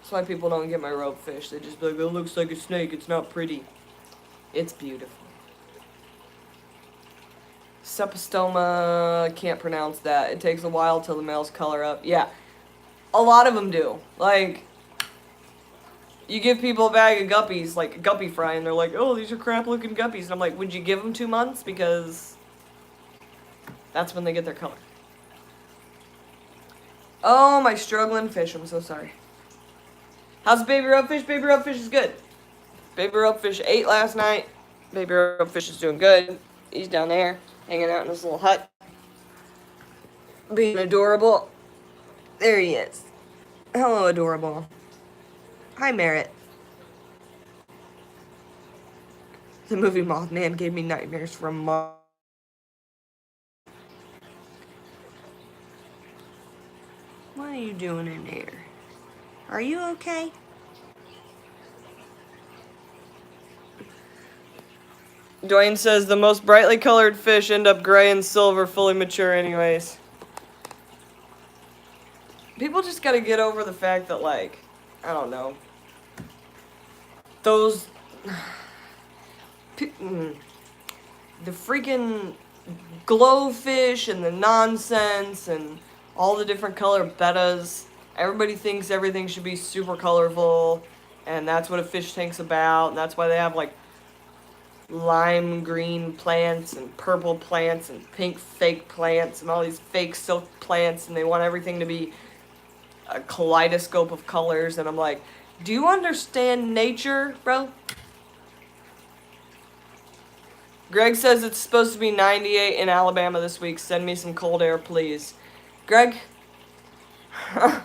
That's why people don't get my rope fish. They just be like, it looks like a snake, it's not pretty. It's beautiful. Sepistoma, can't pronounce that. It takes a while till the males color up. Yeah, a lot of them do. Like, you give people a bag of guppies, like a guppy fry, and they're like, oh, these are crap-looking guppies. And I'm like, would you give them 2 months? Because that's when they get their color. Oh, my struggling fish. I'm so sorry. How's baby ropefish? Baby ropefish is good. Baby ropefish ate last night. Baby ropefish is doing good. He's down there, hanging out in his little hut. Being adorable. There he is. Hello, adorable. Hi, Merritt. The movie Mothman gave me nightmares for a month. What are you doing in there? Are you okay? Dwayne says the most brightly colored fish end up gray and silver, fully mature anyways. People just gotta get over the fact that, like, I don't know. Those... the freaking glowfish and the nonsense and all the different color bettas. Everybody thinks everything should be super colorful, and that's what a fish tank's about, and that's why they have, like, lime green plants and purple plants and pink fake plants and all these fake silk plants, and they want everything to be a kaleidoscope of colors, and I'm like, do you understand nature, bro? Greg says it's supposed to be 98 in Alabama this week. Send me some cold air, please. Greg, I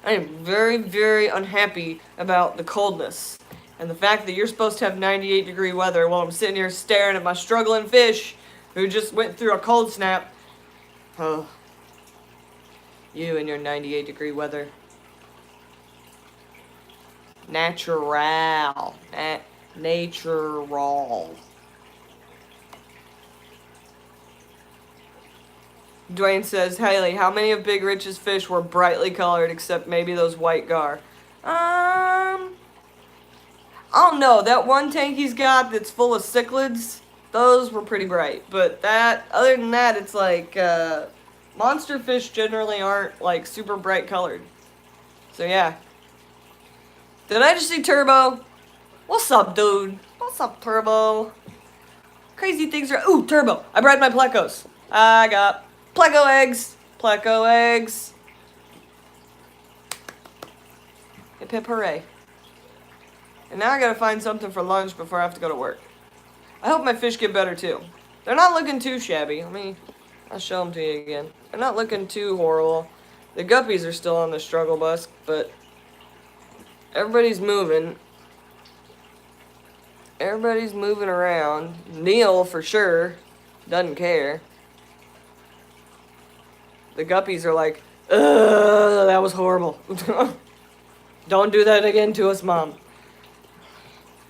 am very, very unhappy about the coldness. And the fact that you're supposed to have 98-degree weather while I'm sitting here staring at my struggling fish who just went through a cold snap. Oh. You and your 98-degree weather. Natural. Natural. Dwayne says, Haley, how many of Big Rich's fish were brightly colored except maybe those white gar? I don't know. That one tank he's got that's full of cichlids, those were pretty bright. But other than that, it's like, monster fish generally aren't, like, super bright colored. So, yeah. Did I just see Turbo? What's up, dude? What's up, Turbo? Crazy things are... Ooh, Turbo! I bred my Plecos. I got Pleco eggs. Pleco eggs. Hip hip hooray. And now I gotta find something for lunch before I have to go to work. I hope my fish get better, too. They're not looking too shabby. I'll show them to you again. They're not looking too horrible. The guppies are still on the struggle bus, but everybody's moving. Everybody's moving around. Neil, for sure, doesn't care. The guppies are like, ugh, that was horrible. Don't do that again to us, Mom.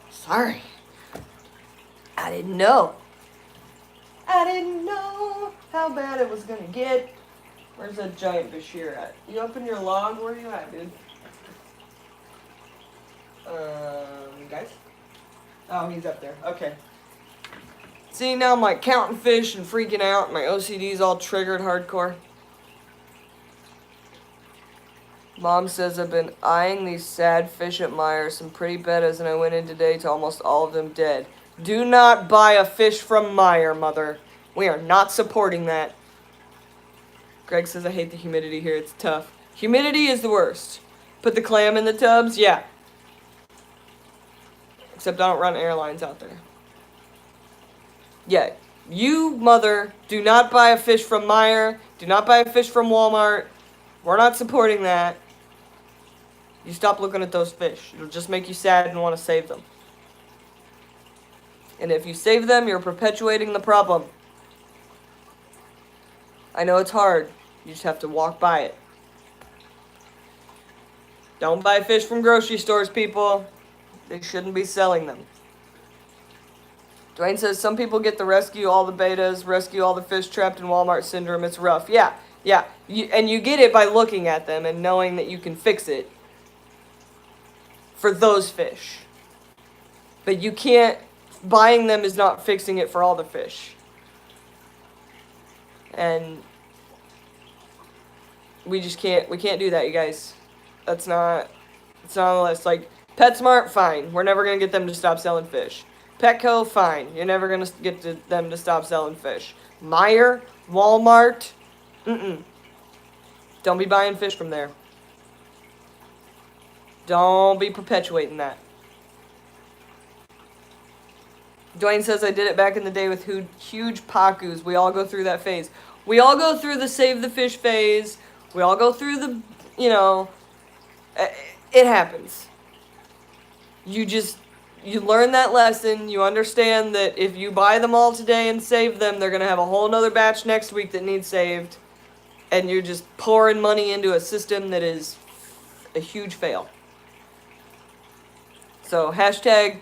Sorry. I didn't know. I didn't know how bad it was gonna get. Where's that giant Bashir at? You up in your log? Where are you at, dude? Guys? Oh, he's up there. Okay. See, now I'm like counting fish and freaking out. My OCD's all triggered hardcore. Mom says I've been eyeing these sad fish at Meijer, some pretty bettas, and I went in today to almost all of them dead. Do not buy a fish from Meijer, mother. We are not supporting that. Greg says I hate the humidity here. It's tough. Humidity is the worst. Put the clam in the tubs? Yeah. Except I don't run airlines out there. Yeah. You, mother, do not buy a fish from Meijer. Do not buy a fish from Walmart. We're not supporting that. You stop looking at those fish. It'll just make you sad and want to save them. And if you save them, you're perpetuating the problem. I know it's hard. You just have to walk by it. Don't buy fish from grocery stores, people. They shouldn't be selling them. Dwayne says some people get the rescue all the betas, rescue all the fish trapped in Walmart syndrome. It's rough. Yeah. And you get it by looking at them and knowing that you can fix it for those fish. But you can't, buying them is not fixing it for all the fish. And we can't do that, you guys. It's not on the list. Like, PetSmart, fine. We're never going to get them to stop selling fish. Petco, fine. You're never going to get them to stop selling fish. Meijer, Walmart, don't be buying fish from there. Don't be perpetuating that. Dwayne says I did it back in the day with huge pacus. We all go through that phase. We all go through the save the fish phase. We all go through the, it happens. You learn that lesson. You understand that if you buy them all today and save them, they're going to have a whole nother batch next week that needs saved. And you're just pouring money into a system that is a huge fail. So, hashtag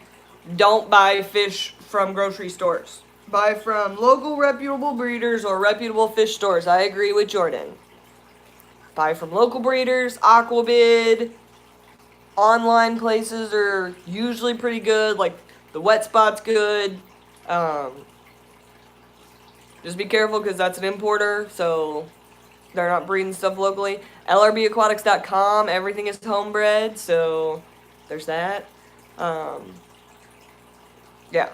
don't buy fish from grocery stores. Buy from local reputable breeders or reputable fish stores. I agree with Jordan. Buy from local breeders, Aquabid. Online places are usually pretty good. Like, the Wet Spot's good. Just be careful because that's an importer, so they're not breeding stuff locally. LRBAquatics.com, everything is homebred, so there's that. Yeah.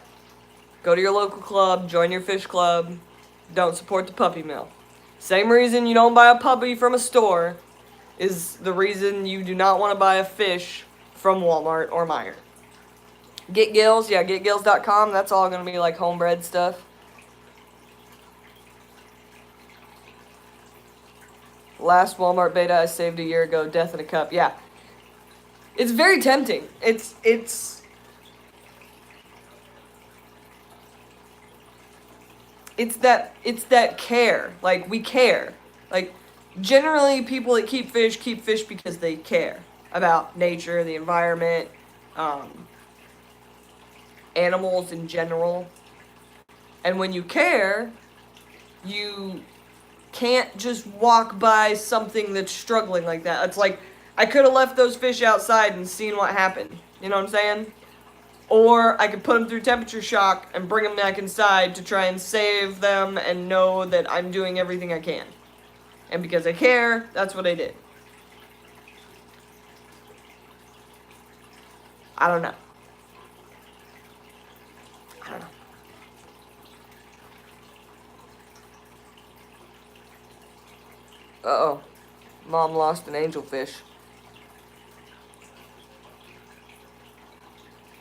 Go to your local club, join your fish club. Don't support the puppy mill. Same reason you don't buy a puppy from a store is the reason you do not want to buy a fish from Walmart or Meijer. Get Gills, yeah, getgills.com, that's all going to be like homebred stuff. Last Walmart beta I saved a year ago, Death in a Cup, yeah. It's very tempting. It's that care. Like, we care. Like, generally, people that keep fish because they care about nature, the environment, animals in general. And when you care, you can't just walk by something that's struggling like that. It's like, I could have left those fish outside and seen what happened. You know what I'm saying? Or I could put them through temperature shock and bring them back inside to try and save them and know that I'm doing everything I can. And because I care, that's what I did. I don't know. Uh-oh. Mom lost an angelfish.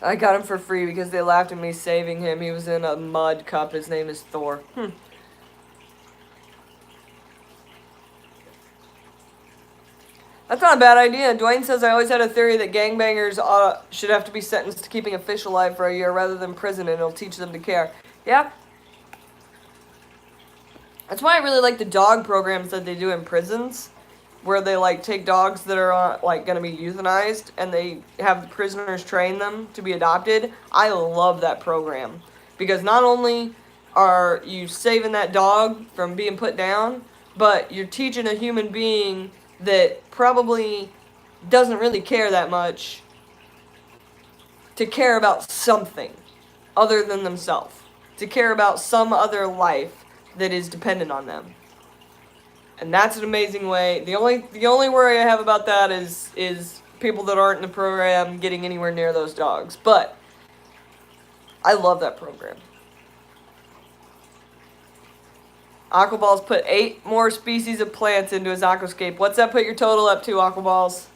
I got him for free because they laughed at me saving him. He was in a mud cup. His name is Thor. That's not a bad idea. Dwayne says, I always had a theory that gangbangers should have to be sentenced to keeping a fish alive for a year rather than prison, and it'll teach them to care. Yeah. That's why I really like the dog programs that they do in prisons, where they, like, take dogs that are, like, going to be euthanized, and they have the prisoners train them to be adopted. I love that program. Because not only are you saving that dog from being put down, but you're teaching a human being that probably doesn't really care that much to care about something other than themselves, to care about some other life that is dependent on them. And that's an amazing way. The only worry I have about that is people that aren't in the program getting anywhere near those dogs. But I love that program. Aquaballs put 8 more species of plants into his aquascape. What's that put your total up to, Aquaballs?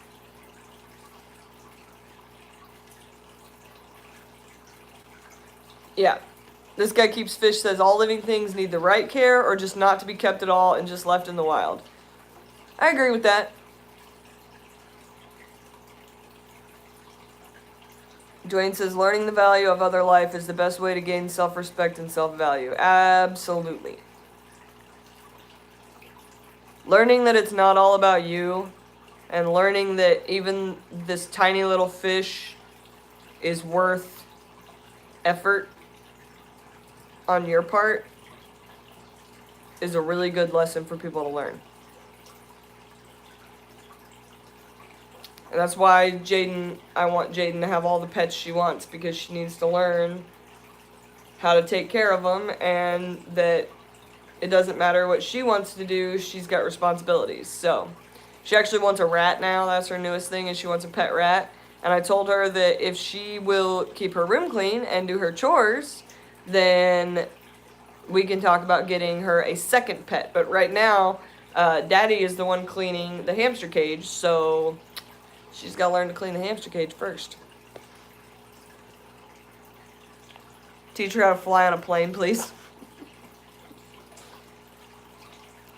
Yeah. This guy keeps fish, says all living things need the right care or just not to be kept at all and just left in the wild. I agree with that. Dwayne says learning the value of other life is the best way to gain self-respect and self-value. Absolutely. Learning that it's not all about you, and learning that even this tiny little fish is worth effort on your part is a really good lesson for people to learn. And that's why I want Jaden to have all the pets she wants, because she needs to learn how to take care of them, and that it doesn't matter what she wants to do, she's got responsibilities. So, she actually wants a rat now. That's her newest thing, is she wants a pet rat. And I told her that if she will keep her room clean and do her chores, then we can talk about getting her a second pet. But right now, Daddy is the one cleaning the hamster cage, so she's got to learn to clean the hamster cage first. Teach her how to fly on a plane, please.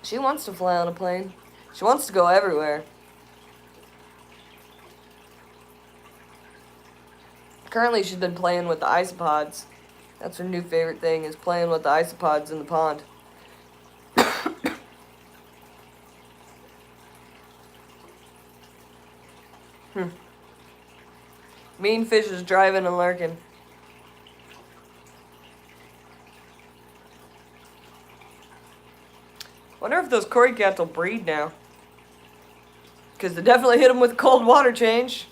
She wants to fly on a plane. She wants to go everywhere. Currently, she's been playing with the isopods. That's her new favorite thing, is playing with the isopods in the pond. Mean fish is driving and lurking. Wonder if those Cory cats will breed now. Because they definitely hit them with cold water change.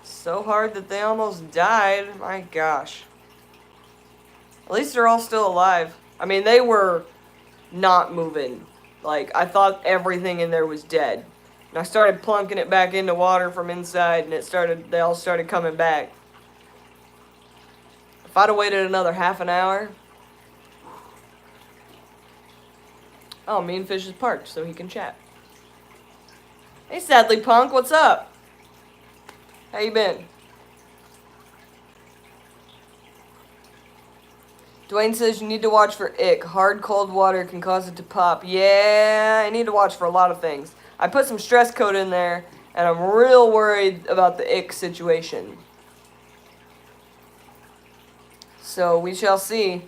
So hard that they almost died. My gosh. At least they're all still alive. I mean, they were not moving. Like, I thought everything in there was dead. And I started plunking it back into water from inside, and they all started coming back. If I'd have waited another half an hour. Oh, Mean Fish is parked, so he can chat. Hey, Sadly Punk, what's up? How you been? Dwayne says you need to watch for ick. Hard, cold water can cause it to pop. Yeah, I need to watch for a lot of things. I put some stress coat in there, and I'm real worried about the ick situation. So, we shall see.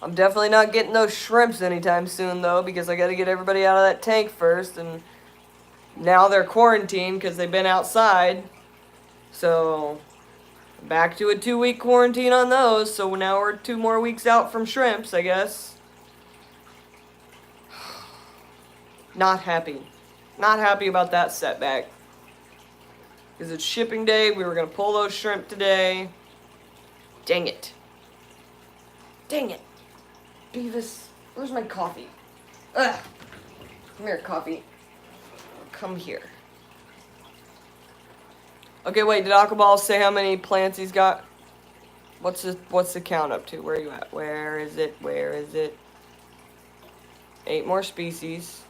I'm definitely not getting those shrimps anytime soon, though, because I got to get everybody out of that tank first, and now they're quarantined because they've been outside. So, back to a 2-week quarantine on those, so now we're 2 more weeks out from shrimps, I guess. Not happy. Not happy about that setback. Because it's shipping day, we were going to pull those shrimp today. Dang it. Dang it. Beavis, where's my coffee? Ugh. Come here, coffee. Come here. Okay, wait, did Aquaball say how many plants he's got? What's the count up to? Where are you at? Where is it? Where is it? 8 more species.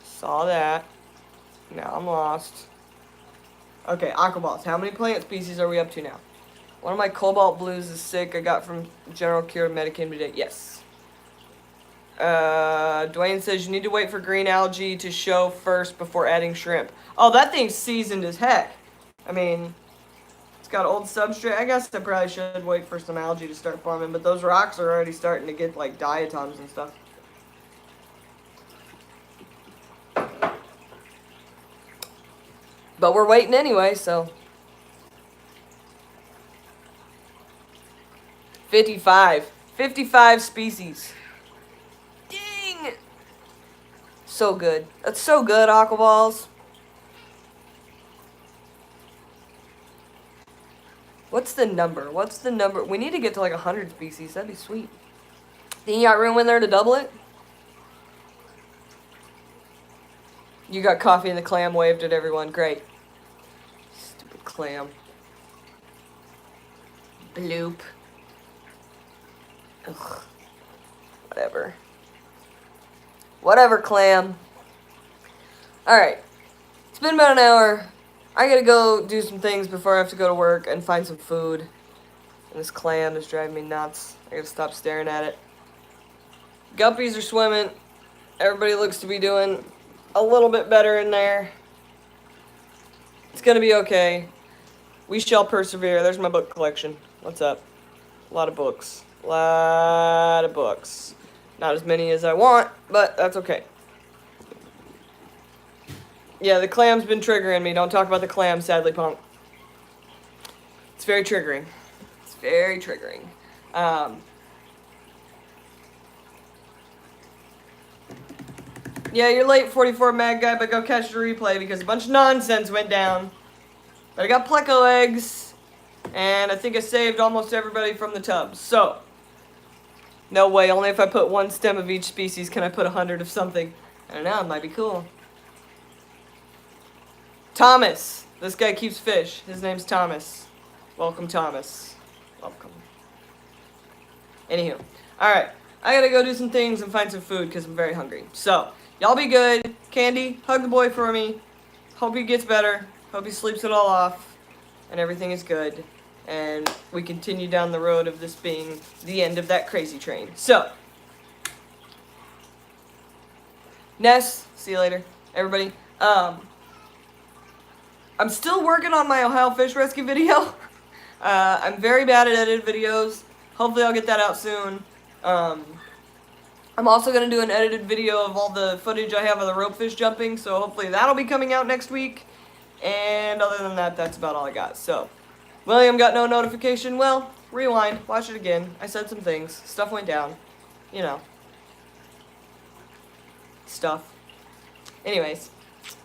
Saw that. Now I'm lost. Okay, Aquaballs. How many plant species are we up to now? One of my cobalt blues is sick. I got from General Cure Medicaid today. Yes. Dwayne says you need to wait for green algae to show first before adding shrimp. Oh, that thing's seasoned as heck. I mean, it's got old substrate. I guess I probably should wait for some algae to start forming, but those rocks are already starting to get like diatoms and stuff. But we're waiting anyway, so. 55. 55 species. Dang! So good. That's so good, Aquaballs. What's the number? What's the number? We need to get to like 100 species. That'd be sweet. Think you got room in there to double it? You got coffee and the clam waved at everyone. Great. Stupid clam. Bloop. Ugh. Whatever. Whatever, clam. Alright. It's been about an hour. I gotta go do some things before I have to go to work and find some food. And this clam is driving me nuts. I gotta stop staring at it. Guppies are swimming. Everybody looks to be doing a little bit better in there. It's gonna be okay. We shall persevere. There's my book collection. What's up? A lot of books. A lot of books. Not as many as I want, but that's okay. Yeah, the clam's been triggering me. Don't talk about the clam, sadly, punk. It's very triggering. It's very triggering. Yeah, you're late, 44 Mad Guy, but go catch the replay because a bunch of nonsense went down. But I got Pleco eggs, and I think I saved almost everybody from the tubs. So, no way, only if I put one stem of each species can I put 100 of something. I don't know, it might be cool. Thomas. This guy keeps fish. His name's Thomas. Welcome, Thomas. Welcome. Anywho. Alright. I gotta go do some things and find some food because I'm very hungry. So, y'all be good. Candy, hug the boy for me. Hope he gets better. Hope he sleeps it all off. And everything is good. And we continue down the road of this being the end of that crazy train. So. Ness. See you later. Everybody. I'm still working on my Ohio Fish Rescue video. I'm very bad at edited videos. Hopefully I'll get that out soon. I'm also going to do an edited video of all the footage I have of the rope fish jumping, so hopefully that'll be coming out next week. And other than that, that's about all I got. So, William got no notification. Well, rewind, watch it again. I said some things. Stuff went down. You know. Stuff. Anyways.